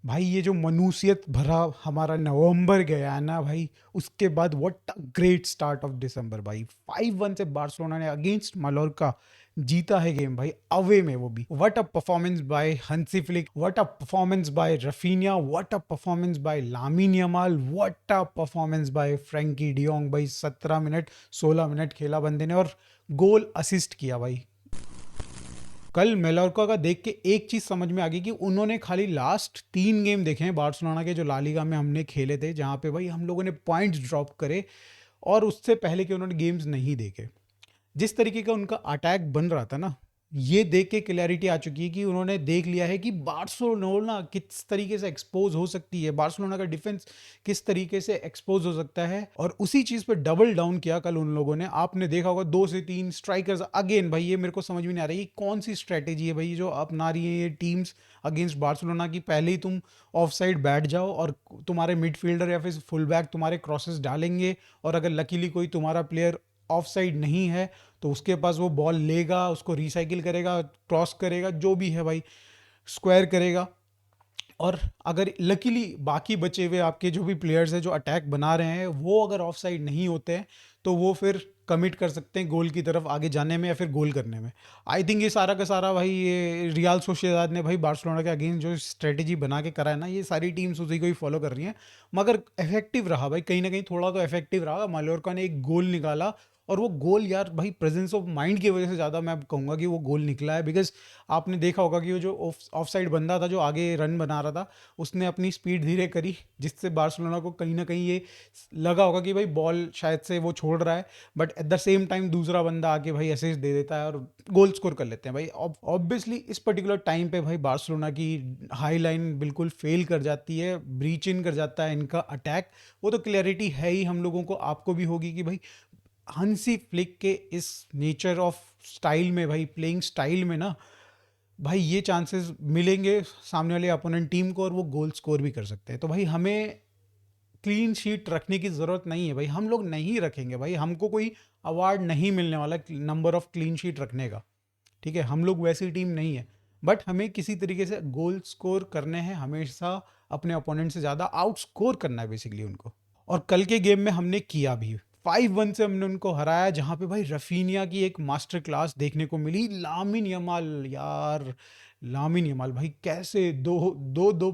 भाई ये जो मनुष्यत भरा हमारा नवंबर गया है ना भाई, उसके बाद what a great start of December भाई। 5-1 से बार्सिलोना ने अगेंस्ट मालोर्का जीता है गेम भाई, अवे में वो भी। व्हाट अ परफॉर्मेंस बाय हंसी flick, what a performance by Raphinha, what a performance by Lamine Yamal, what a performance by Frenkie de Jong भाई। 17 मिनट 16 मिनट खेला बंदे ने और गोल असिस्ट किया भाई। कल मेलोर्का का देख के एक चीज समझ में आ गई कि उन्होंने खाली लास्ट 3 गेम देखे हैं बार्सिलोना के, जो ला लीगा में हमने खेले थे, जहां पे भाई हम लोगों ने पॉइंट्स ड्रॉप करे, और उससे पहले के उन्होंने गेम्स नहीं देखे। जिस तरीके का उनका अटैक बन रहा था ना, ये देख के क्लैरिटी आ चुकी है कि उन्होंने देख लिया है कि बार्सिलोना किस तरीके से एक्सपोज हो सकती है, बार्सिलोना का डिफेंस किस तरीके से एक्सपोज हो सकता है, और उसी चीज पे डबल डाउन किया कल उन लोगों ने। आपने देखा होगा 2 से 3 स्ट्राइकर्स अगेन भाई, ये मेरे को समझ में नहीं आ रही कौन सी स्ट्रेटेजी है भाई जो अपना रही है ये टीम्स अगेंस्ट बार्सिलोना की। पहले ही तुम ऑफ साइड बैठ जाओ और तुम्हारे मिडफील्डर या फिर फुल बैक तुम्हारे क्रॉसेस डालेंगे, और अगर लकीली कोई तुम्हारा प्लेयर ऑफ साइड नहीं है तो उसके पास वो बॉल लेगा, उसको रिसाइकिल करेगा, क्रॉस करेगा, जो भी है भाई, स्क्वायर करेगा। और अगर लकीली बाकी बचे हुए आपके जो भी प्लेयर्स हैं जो अटैक बना रहे हैं, वो अगर ऑफ साइड नहीं होते हैं तो वो फिर कमिट कर सकते हैं गोल की तरफ आगे जाने में या फिर गोल करने में। आई थिंक ये सारा का सारा भाई ये रियाल सोसिएदाद ने भाई बार्सिलोना के अगेंस्ट जो स्ट्रेटेजी बना के करा है ना, ये सारी टीम्स उसी को ही फॉलो कर रही हैं। मगर इफेक्टिव रहा भाई, कहीं ना कहीं थोड़ा तो इफेक्टिव रहा। मालोर्का ने एक गोल निकाला, और वो गोल यार भाई प्रेजेंस ऑफ माइंड की वजह से ज़्यादा मैं कहूँगा कि वो गोल निकला है। बिकॉज आपने देखा होगा कि वो जो ऑफ साइड बंदा था जो आगे रन बना रहा था, उसने अपनी स्पीड धीरे करी, जिससे बार्सिलोना को कहीं ना कहीं ये लगा होगा कि भाई बॉल शायद से वो छोड़ रहा है, but at the same time दूसरा बंदा आके भाई असिस्ट दे देता है और गोल स्कोर कर लेते हैं भाई। ऑब्वियसली इस पर्टिकुलर टाइम पे भाई बार्सिलोना की हाई लाइन बिल्कुल फेल कर जाती है, ब्रीच इन कर जाता है इनका अटैक। वो तो क्लैरिटी है ही हम लोगों को, आपको भी होगी कि भाई हंसी फ्लिक के इस नेचर ऑफ स्टाइल में भाई, प्लेइंग स्टाइल में ना भाई, ये चांसेस मिलेंगे सामने वाले अपोनेंट टीम को और वो गोल स्कोर भी कर सकते हैं। तो भाई हमें क्लीन शीट रखने की ज़रूरत नहीं है भाई, हम लोग नहीं रखेंगे भाई, हमको कोई अवार्ड नहीं मिलने वाला नंबर ऑफ क्लीन शीट रखने का। ठीक है, हम लोग वैसी टीम नहीं है, बट हमें किसी तरीके से गोल स्कोर करने हैं हमेशा, अपने अपोनेंट से ज़्यादा आउट स्कोर करना है बेसिकली उनको। और कल के गेम में हमने किया भी। 5-1 से हमने उनको हराया, जहाँ पे भाई रफीनिया की एक मास्टर क्लास देखने को मिली। लामिन यमाल यार, लामिन यमाल भाई कैसे दो दो दो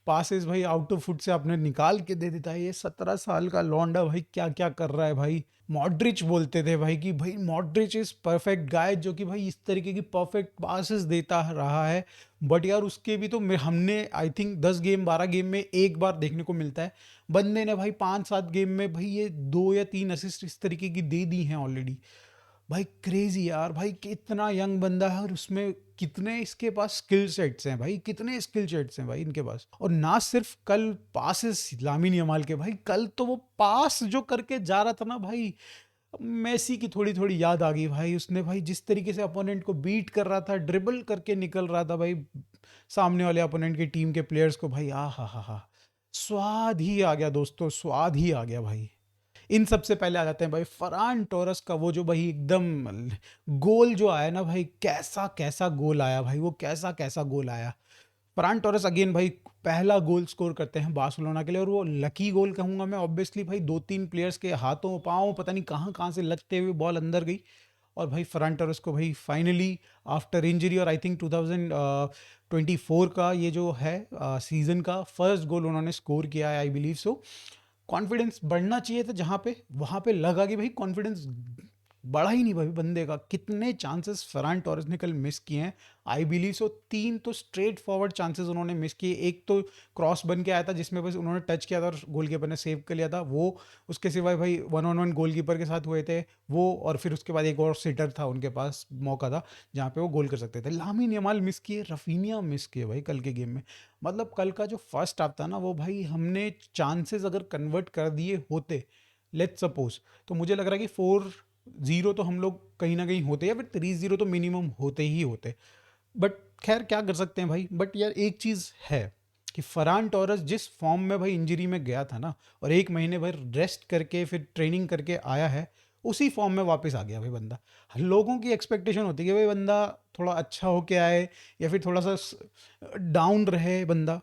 पासेस भाई आउट ऑफ फुट से आपने निकाल के दे देता है। ये 17 साल का लौंडा भाई क्या क्या कर रहा है भाई। मॉड्रिच बोलते थे भाई कि भाई मॉड्रिच इज परफेक्ट गाय, जो कि भाई इस तरीके की परफेक्ट पासेस देता रहा है। बट यार उसके भी तो हमने आई थिंक 10 गेम 12 गेम में एक बार देखने को मिलता है। बंदे ने भाई 5-7 गेम में भाई ये 2 या 3 असिस्ट इस तरीके की दे दी हैं ऑलरेडी। भाई क्रेजी यार भाई, कितना यंग बंदा है और उसमें कितने इसके पास स्किल सेट्स हैं भाई, कितने स्किल सेट्स हैं भाई इनके पास। और ना सिर्फ कल पासेस लामिन यमाल के भाई, कल तो वो पास जो करके जा रहा था ना भाई, मेसी की थोड़ी थोड़ी याद आ गई भाई। उसने भाई जिस तरीके से अपोनेंट को बीट कर रहा था, ड्रिबल करके निकल रहा था भाई सामने वाले अपोनेंट की टीम के प्लेयर्स को, भाई आ हा, स्वाद ही आ गया दोस्तों, स्वाद ही आ गया भाई। इन सबसे पहले आ जाते हैं भाई फरान टोरस का वो जो भाई एकदम गोल जो आया ना भाई, कैसा कैसा गोल आया भाई, वो कैसा कैसा गोल आया। फरान टोरस अगेन भाई पहला गोल स्कोर करते हैं बार्सिलोना के लिए, और वो लकी गोल कहूंगा मैं ऑब्वियसली भाई। 2-3 प्लेयर्स के हाथों पाँव पता नहीं कहाँ कहाँ से लगते हुए बॉल अंदर गई, और भाई फरान टोरस को भाई फाइनली आफ्टर इंजरी, और आई थिंक 2024 का ये जो है सीजन का फर्स्ट गोल उन्होंने स्कोर किया है आई बिलीव सो। कॉन्फिडेंस बढ़ना चाहिए था जहाँ पे, वहाँ पे लगा कि भाई कॉन्फिडेंस बढ़ा ही नहीं भाई बंदे का। कितने चांसेस फरान टोरेस ने कल मिस किए हैं आई बिलीव सो। 3 तो स्ट्रेट फॉरवर्ड चांसेस उन्होंने मिस किए। एक तो क्रॉस बन के आया था जिसमें बस उन्होंने टच किया था और गोलकीपर ने सेव कर लिया था वो। उसके सिवाय भाई 1-on-1 गोलकीपर के साथ हुए थे वो, और फिर उसके बाद एक और सिटर था उनके पास, मौका था जहाँ पे वो गोल कर सकते थे। लामिन यमाल मिस किए, रफीनिया मिस किए भाई कल के गेम में। मतलब कल का जो फर्स्ट हाफ था ना, वो भाई हमने चांसेस अगर कन्वर्ट कर दिए होते, लेट्स सपोज, तो मुझे लग रहा है कि 4-0 तो हम लोग कहीं ना कहीं होते, या फिर 3-0 तो मिनिमम होते ही होते। बट खैर क्या कर सकते हैं भाई। बट यार एक चीज़ है कि फरान टोरस जिस फॉर्म में भाई इंजरी में गया था ना, और 1 महीने भर रेस्ट करके फिर ट्रेनिंग करके आया है, उसी फॉर्म में वापस आ गया भाई बंदा। लोगों की एक्सपेक्टेशन होती है कि भाई बंदा थोड़ा अच्छा होके आए या फिर थोड़ा सा डाउन रहे बंदा।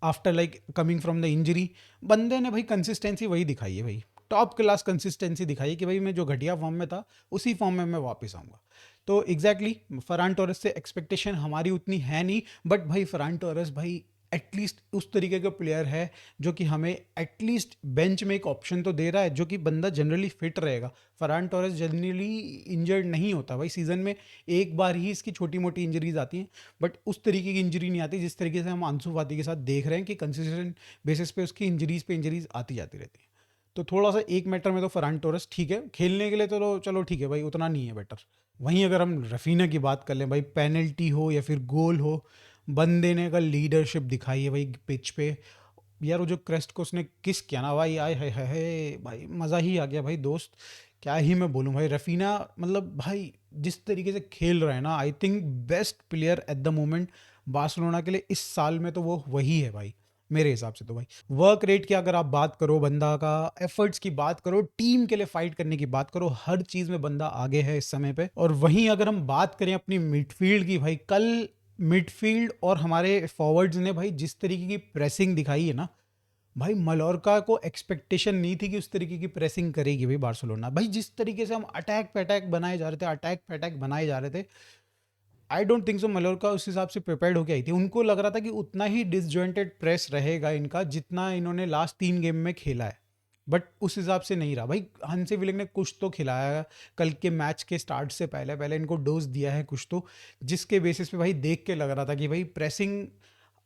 After like coming from the injury. बंदे ने भाई कंसिस्टेंसी वही दिखाई है भाई, टॉप क्लास कंसिस्टेंसी दिखाई है कि भाई मैं जो घटिया फॉर्म में था उसी फॉर्म में मैं वापस आऊँगा। तो एग्जैक्टली फरहान टोरेस से एक्सपेक्टेशन हमारी उतनी है नहीं, बट भाई फरहान टोरेस भाई एटलीस्ट उस तरीके का प्लेयर है जो कि हमें एटलीस्ट बेंच में एक ऑप्शन तो दे रहा है, जो कि बंदा जनरली फिट रहेगा। फरहान टोरेस जनरली इंजर्ड नहीं होता भाई, सीजन में एक बार ही इसकी छोटी मोटी इंजरीज आती हैं, बट उस तरीके की इंजरी नहीं आती जिस तरीके से हम आंसू फाती के साथ देख रहे हैं कि कंसिस्टेंट बेसिस पे उसकी इंजरीज पे इंजरीज आती जाती रहती हैं। तो थोड़ा सा एक मैटर में तो फरहान टोरेस ठीक है, खेलने के लिए तो चलो ठीक है भाई, उतना नहीं है बेटर। वहीं अगर हम रफीना की बात कर लें भाई, पेनल्टी हो या फिर गोल हो, बंदे ने का लीडरशिप दिखाई है भाई पिच पे। यार वो जो क्रेस्ट को उसने किस किया ना भाई, आए है भाई, मज़ा ही आ गया भाई दोस्त। क्या ही मैं बोलूँ भाई, रफीना मतलब भाई जिस तरीके से खेल रहा है ना, I think best player at the moment Barcelona के लिए इस साल में तो वो वही है भाई, मेरे हिसाब से तो भाई। वर्क रेट की अगर आप बात करो, बंदा का एफर्ट्स की बात करो, टीम के लिए फाइट करने की बात करो, हर चीज़ में बंदा आगे है इस समय पे। और वहीं अगर हम बात करें अपनी मिडफील्ड की भाई, कल मिडफील्ड और हमारे फॉरवर्ड्स ने भाई जिस तरीके की प्रेसिंग दिखाई है ना भाई, मलोरका को एक्सपेक्टेशन नहीं थी कि उस तरीके की प्रेसिंग करेगी भाई बार्सिलोना। भाई जिस तरीके से हम अटैक पे अटैक बनाए जा रहे थे, अटैक पे अटैक बनाए जा रहे थे, I don't think so Mallorca उस हिसाब से प्रिपेयर्ड होके आई थी। उनको लग रहा था कि उतना ही डिसजॉइंटेड प्रेस रहेगा इनका जितना इन्होंने लास्ट 3 गेम में खेला है, बट उस हिसाब से नहीं रहा भाई। हंसी विलिंग ने कुछ तो खिलाया कल के मैच के स्टार्ट से पहले पहले इनको डोज दिया है कुछ तो, जिसके बेसिस पे भाई देख के लग रहा था कि भाई प्रेसिंग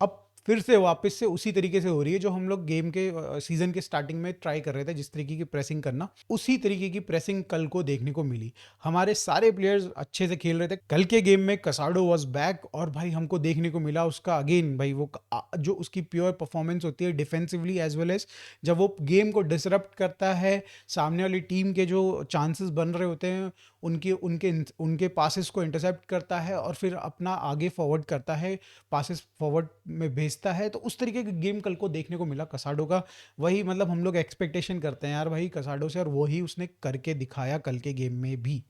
अब फिर से वापस से उसी तरीके से हो रही है जो हम लोग गेम के सीजन के स्टार्टिंग में ट्राई कर रहे थे, जिस तरीके की प्रेसिंग करना, उसी तरीके की प्रेसिंग कल को देखने को मिली। हमारे सारे प्लेयर्स अच्छे से खेल रहे थे कल के गेम में। कसाडो वाज बैक और भाई हमको देखने को मिला उसका अगेन भाई वो जो उसकी प्योर परफॉर्मेंस होती है डिफेंसिवली एज वेल एज जब वो गेम को डिसरप्ट करता है, सामने वाली टीम के जो चांसेस बन रहे होते हैं उनके उनके उनके पासेस को इंटरसेप्ट करता है और फिर अपना आगे फॉरवर्ड करता है, पासेस फॉरवर्ड में भेजता है। तो उस तरीके का गेम कल को देखने को मिला कसाडो का। वही मतलब हम लोग एक्सपेक्टेशन करते हैं यार भाई कसाडो से, और वही उसने करके दिखाया कल के गेम में भी।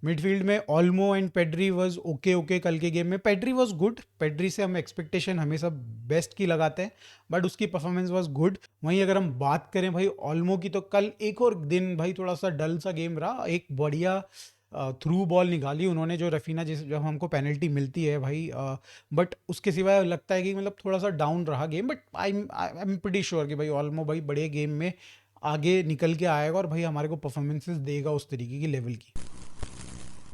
मिडफील्ड में Olmo and Pedri was okay okay कल के गेम में। पेड्री वाज गुड, पेड्री से हम एक्सपेक्टेशन हमेशा बेस्ट की लगाते हैं, बट उसकी परफॉर्मेंस वाज गुड। वहीं अगर हम बात करें भाई ऑल्मो की, तो कल एक और दिन भाई थोड़ा सा डल सा गेम रहा। एक बढ़िया थ्रू बॉल निकाली उन्होंने जो रफीना जिस जब हमको पेनल्टी मिलती है भाई, बट उसके सिवाय लगता है कि मतलब थोड़ा सा डाउन रहा game. But I am pretty sure कि भाई ऑल्मो भाई बड़े गेम में आगे निकल के आएगा और भाई हमारे को परफॉर्मेंसेस देगा उस तरीके की लेवल की।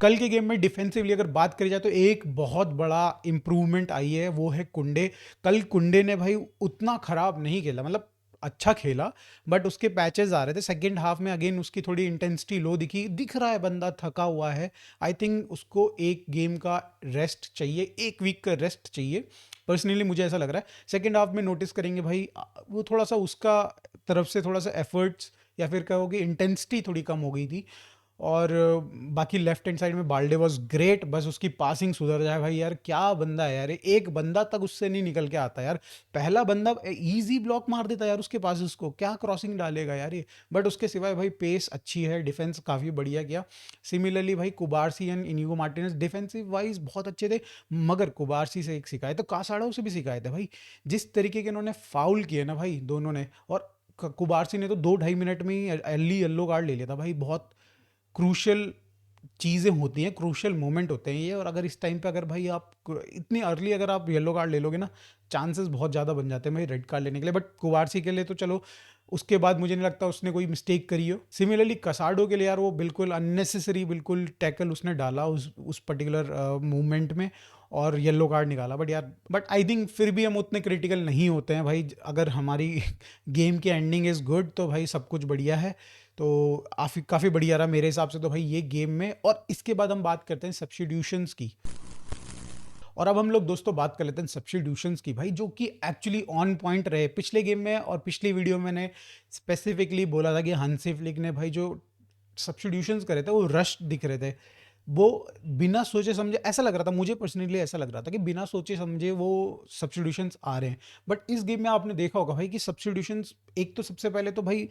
कल के गेम में डिफेंसिवली अगर बात करी जाए तो एक बहुत बड़ा इंप्रूवमेंट आई है, वो है कुंडे। कल कुंडे ने भाई उतना खराब नहीं खेला, मतलब अच्छा खेला, बट उसके पैचेस आ रहे थे सेकेंड हाफ में। अगेन उसकी थोड़ी इंटेंसिटी लो दिख रहा है बंदा थका हुआ है। आई थिंक उसको एक गेम का रेस्ट चाहिए, एक वीक का रेस्ट चाहिए, पर्सनली मुझे ऐसा लग रहा है। सेकेंड हाफ में नोटिस करेंगे भाई वो थोड़ा सा उसका तरफ से थोड़ा सा एफर्ट्स या फिर कहोगे इंटेंसिटी थोड़ी कम हो गई थी। और बाकी लेफ्ट हैंड साइड में बाल्डे वॉज ग्रेट, बस उसकी पासिंग सुधर जाए भाई। यार क्या बंदा है यार, एक बंदा तक उससे नहीं निकल के आता यार। पहला बंदा इजी ब्लॉक मार देता यार उसके पास, उसको क्या क्रॉसिंग डालेगा यार ये। बट उसके सिवाय भाई पेस अच्छी है, डिफेंस काफ़ी बढ़िया किया। सिमिलरली भाई कुबारसी and Inigo Martinez defensive wise बहुत अच्छे थे, मगर कुबारसी से एक शिकायत तो कासाड़ो से भी शिकायत है भाई। जिस तरीके के इन्होंने फाउल किए ना भाई दोनों ने, और कुबारसी ने तो 2-2.5 मिनट में ही अर्ली येलो कार्ड ले लिया था भाई। बहुत क्रूशल चीज़ें होती हैं, क्रूशल मोमेंट होते हैं ये, और अगर इस टाइम पे अगर भाई आप इतनी अर्ली अगर आप येलो कार्ड ले लोगे ना, चांसेस बहुत ज़्यादा बन जाते हैं भाई रेड कार्ड लेने के लिए। बट कुवारसी के लिए तो चलो उसके बाद मुझे नहीं लगता उसने कोई मिस्टेक करी हो। सिमिलरली कसाडो के लिए यार वो बिल्कुल अननेसेसरी बिल्कुल टैकल उसने डाला उस पर्टिकुलर मूवमेंट में और येलो कार्ड निकाला। बट आई थिंक फिर भी हम उतने क्रिटिकल नहीं होते हैं भाई। अगर हमारी गेम की एंडिंग इज़ गुड तो भाई सब कुछ बढ़िया है। तो काफ़ी बढ़िया रहा मेरे हिसाब से तो भाई ये गेम में। और इसके बाद हम बात करते हैं सब्स्टिट्यूशंस की। और अब हम लोग दोस्तों बात कर लेते हैं सब्स्टिट्यूशंस की भाई, जो कि एक्चुअली ऑन पॉइंट रहे पिछले गेम में। और पिछली वीडियो में मैंने स्पेसिफिकली बोला था कि हांसी फ्लिक ने भाई जो सब्स्टिट्यूशंस करे थे वो रश दिख रहे थे, वो बिना सोचे समझे, ऐसा लग रहा था मुझे पर्सनली, ऐसा लग रहा था कि बिना सोचे समझे वो सब्स्टिट्यूशंस आ रहे हैं। बट इस गेम में आपने देखा होगा भाई कि सब्स्टिट्यूशंस एक तो सबसे पहले तो भाई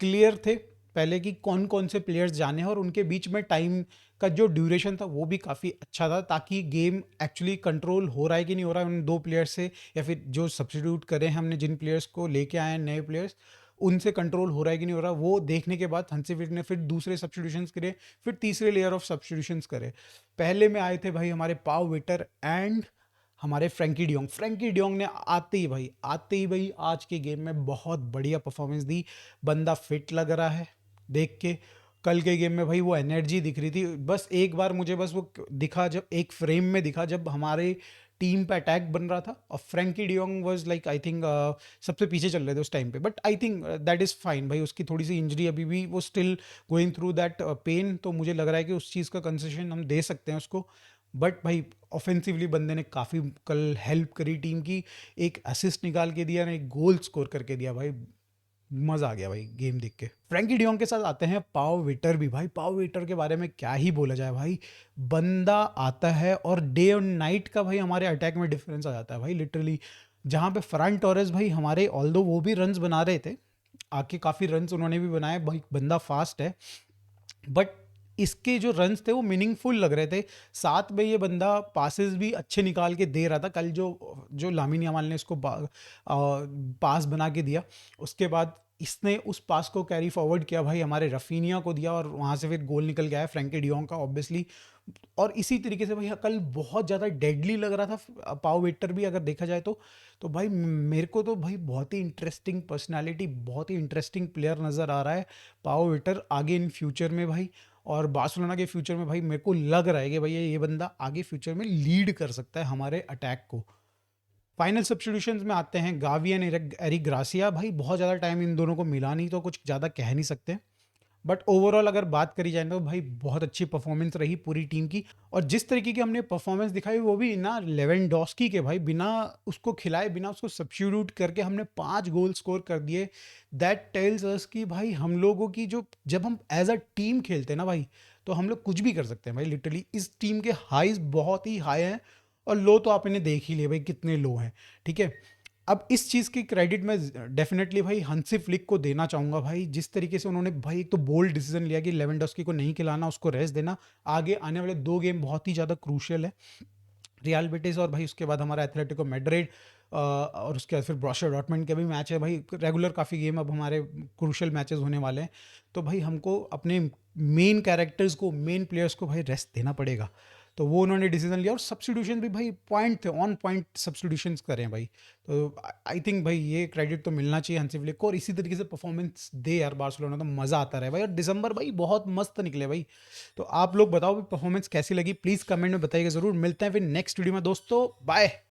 क्लियर थे पहले कि कौन कौन से प्लेयर्स जाने हैं, और उनके बीच में टाइम का जो ड्यूरेशन था वो भी काफ़ी अच्छा था, ताकि गेम एक्चुअली कंट्रोल हो रहा है कि नहीं हो रहा है उन 2 प्लेयर्स से, या फिर जो सब्स्टिट्यूट करे हैं हमने, जिन प्लेयर्स को लेके आए हैं नए प्लेयर्स, उनसे कंट्रोल हो रहा है कि नहीं हो रहा, वो देखने के बाद हंसी फिर ने फिर दूसरे सब्स्टिट्यूशंस करे, फिर तीसरे लेयर ऑफ सब्स्टिट्यूशंस करे। पहले में आए थे भाई हमारे पाव विटर एंड हमारे फ्रैंकी डियोंग ने आते ही भाई आज के गेम में बहुत बढ़िया परफॉर्मेंस दी। बंदा फिट लग रहा है देख के। कल के गेम में भाई वो एनर्जी दिख रही थी। बस एक बार मुझे बस वो दिखा, जब एक फ्रेम में दिखा जब हमारे टीम पे अटैक बन रहा था और Frenkie de Jong was like I think सबसे पीछे चल रहे थे उस टाइम पे, but I think that is fine भाई। उसकी थोड़ी सी इंजरी अभी भी, वो still going through that pain, तो मुझे लग रहा है कि उस चीज़ का कंसेशन हम दे सकते हैं उसको। बट भाई ऑफेंसिवली बंदे ने काफ़ी कल हेल्प करी टीम की। एक असिस्ट निकाल के दिया ना, एक गोल स्कोर करके दिया भाई। मज़ा आ गया भाई गेम देख के। फ्रैंकी डियोंग के साथ आते हैं पाव विटर भी। भाई पाव विटर के बारे में क्या ही बोला जाए भाई। बंदा आता है और डे और नाइट का भाई हमारे अटैक में डिफरेंस आ जाता है भाई लिटरली। जहाँ पे फरहान टोरेस भाई हमारे, ऑल्दो वो भी रन्स बना रहे थे, आके काफ़ी रन्स उन्होंने भी बनाए भाई, बंदा फास्ट है, बट इसके जो रन्स थे वो मीनिंगफुल लग रहे थे। साथ में ये बंदा पासेस भी अच्छे निकाल के दे रहा था। कल जो जो लामिन यामाल ने इसको पास बना के दिया, उसके बाद इसने उस पास को कैरी फॉरवर्ड किया भाई, हमारे रफीनिया को दिया और वहाँ से फिर गोल निकल गया है फ्रैंकी डियोंग का ऑब्वियसली। और इसी तरीके से भाई कल बहुत ज़्यादा डेडली लग रहा था पाव वेटर भी, अगर देखा जाए तो भाई मेरे को तो भाई बहुत ही इंटरेस्टिंग पर्सनालिटी, बहुत ही इंटरेस्टिंग प्लेयर नज़र आ रहा है पाव वेटर आगे इन फ्यूचर में भाई। और बार्सिलोना के फ्यूचर में भाई मेरे को लग रहा है कि भैया ये बंदा आगे फ्यूचर में लीड कर सकता है हमारे अटैक को। फाइनल सब्स्टिट्यूशंस में आते हैं गावी एंड एरिक ग्रासिया। भाई बहुत ज़्यादा टाइम इन दोनों को मिला नहीं, तो कुछ ज़्यादा कह नहीं सकते, बट ओवरऑल अगर बात करी जाए तो भाई बहुत अच्छी परफॉर्मेंस रही पूरी टीम की। और जिस तरीके की हमने परफॉर्मेंस दिखाई वो भी ना लेवेंडोस्की के, भाई बिना उसको खिलाए, बिना उसको सब्स्टिट्यूट करके हमने 5 गोल स्कोर कर दिए। दैट टेल्स अस कि भाई हम लोगों की जो, जब हम एज अ टीम खेलते हैं ना भाई, तो हम लोग कुछ भी कर सकते हैं भाई लिटरली। इस टीम के हाईज बहुत ही हाई हैं और लो तो आपने देख ही लिए भाई कितने लो हैं, ठीक है। अब इस चीज़ की क्रेडिट मैं डेफिनेटली भाई हंसी फ्लिक को देना चाहूँगा भाई। जिस तरीके से उन्होंने भाई एक तो बोल्ड डिसीजन लिया कि लेवेंडोस्की को नहीं खिलाना, उसको रेस्ट देना। आगे आने वाले 2 गेम बहुत ही ज़्यादा क्रूशियल है, रियल बेटिस और भाई उसके बाद हमारा एथलेटिको मैड्रिड, और उसके बाद फिर ब्रोसिया डॉर्टमुंड के भी मैच है भाई। रेगुलर काफ़ी गेम अब हमारे क्रूशियल मैचेस होने वाले हैं, तो भाई हमको अपने मेन कैरेक्टर्स को, मेन प्लेयर्स को भाई रेस्ट देना पड़ेगा। तो वो उन्होंने डिसीजन लिया और सब्स्टिट्यूशन भी भाई पॉइंट थे, ऑन पॉइंट सब्स्टिट्यूशंस करें भाई। तो आई थिंक भाई ये क्रेडिट तो मिलना चाहिए हंसी फ्लिक को, और इसी तरीके से परफॉर्मेंस दे यार बार्सिलोना, तो मज़ा आता रहे भाई। और दिसंबर भाई बहुत मस्त निकले भाई। तो आप लोग बताओ परफॉर्मेंस कैसी लगी, प्लीज़ कमेंट में बताइएगा ज़रूर। मिलते हैं फिर नेक्स्ट वीडियो में दोस्तों, बाय।